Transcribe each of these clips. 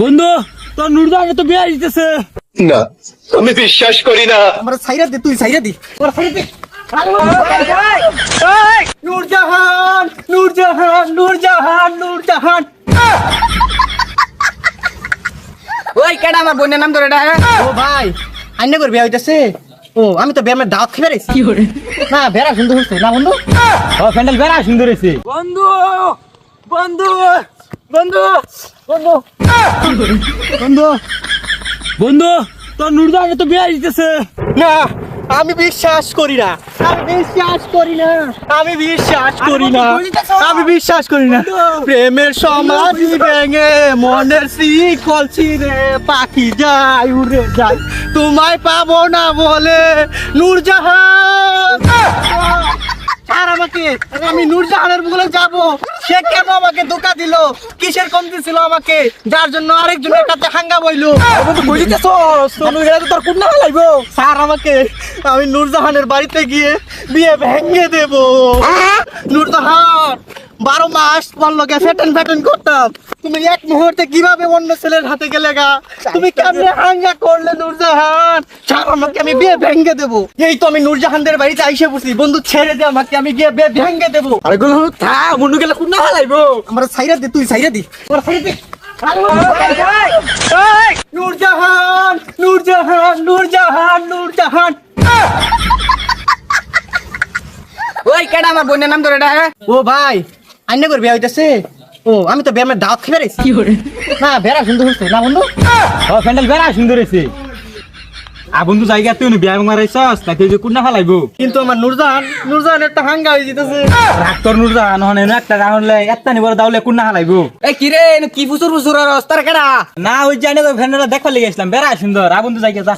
বন্ধু তোর নুরজাহান তো বিয়ে দিতেছে না আমি বিশ্বাস করি না। আমরা সাইরা দে, তুই সাইরা দি। নূরজাহান নূরজাহান নূরজাহান নূরজাহান। ওই কেডা আমার বোনের নাম ধরে ডাকে? ও ভাই আইনে করে বিয়ে হইতেছে। ও আমি তো বিয়ে দাওয়াত খেয়ে বেড়াইছি। না বেড়া সুন্দর হচ্ছে না বন্ধু। ও প্যান্ডেল বেড়া সুন্দর হয়েছে বন্ধু বন্ধু বন্ধু বন্ধু বন্ধু বন্ধু তোর নুরজাহান তো বিয়ে দিতেছে না আমি বিশ্বাস করি না, আমি বিশ্বাস করি না, আমি বিশ্বাস করি না, আমি বিশ্বাস করি না। প্রেমের সমাধি ভেঙে মনের শিকল ছিঁড়ে পাখি যায় উড়ে যায়, তোমায় পাবো না বলে নূরজাহান। আর আমাকে আমি নূরজাহানের বলে যাব, সে কেন আমাকে ধোকা দিল? কিসের কমতি ছিল আমাকে যার জন্য আরেকজনের কাছে হাঙ্গা বইলো? তোর কুন্না লাগবো স্যার আমাকে, আমি নূরজাহানের বাড়িতে গিয়ে বিয়ে ভেঙে দেব। নূরজাহান 12 মাস বললো গে ফ্যাটন ফ্যাটন করতাম, তুমি এক মুহূর্তে কিভাবে অন্য ছেলের হাতে গেলে গা? তুমি কেমনে হাঙ্গা করলে নূরজাহান? স্যার আমাকে, আমি বিয়ে ভেঙে দেব। এই তো আমি নূরজাহানদের বাড়িতে আইসে বসি, বন্ধু ছেড়ে দে আমাকে, আমি গিয়ে বিয়ে ভেঙে দেব। আরে গুলো থা মুন্ডু গেলে কুন্না লাগবো আমরা সাইরা দে, তুই সাইরা দি। নূরজাহান নূরজাহান নূরজাহান নূরজাহান। ওই কেডা আমার বোনের নাম ধরে ডাকে? ও ভাই আইনে করে বিয়ে হইতেছে। ও আমি তো বিয়ে দাওয়াত খেয়ে বেড়াইছি। না বেড়া সুন্দর হচ্ছে না বন্ধু। ও প্যান্ডেল বেড়া সুন্দর হয়েছে আর বন্ধু জায়গা তুই বিয়া মারাইছস তাকে যে কুন্না লাগবো কিন্তু আমার নূরজাহান একটা হাঙ্গা হয়ে যেতেছে। রাগ তোর নুরজাহান হনে একটা রাহলে একটা নিবর দাউলে কুন্না লাগবো এই কিরে কি ফুসুর ফুসুর রাস্তার কেডা? না ওই জানি তো ফ্যান্ডেলটা দেখবার লেগে আসলাম বেড়া সুন্দর আর বন্ধু জায়গা যা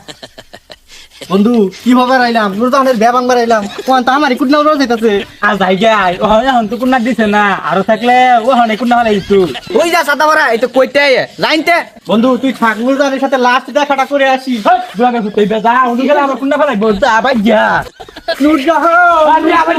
বন্ধু কিভাবে রাইলাম নূরজাহানের বিয়া ভাঙবার রাইলাম, কোন তো আমারই কুটনা উড়ে যেতেছে। আর জায়গায় ও এখন তো কুন্না দিছে না আরো থাকলে ও হনে কুন্না লাগাইছো ওই যা সাদা মারা এই তো কইতে লাইনতে। বন্ধু তুই থাক, নূরজাহানের সাথে লাস্ট দেখাটা করে আসি। দুয়াকে ফুটাই যা উনি গেলে আমার কুন্না ফেলাইবো যা ভাই যা নূরজাহান আরে আবার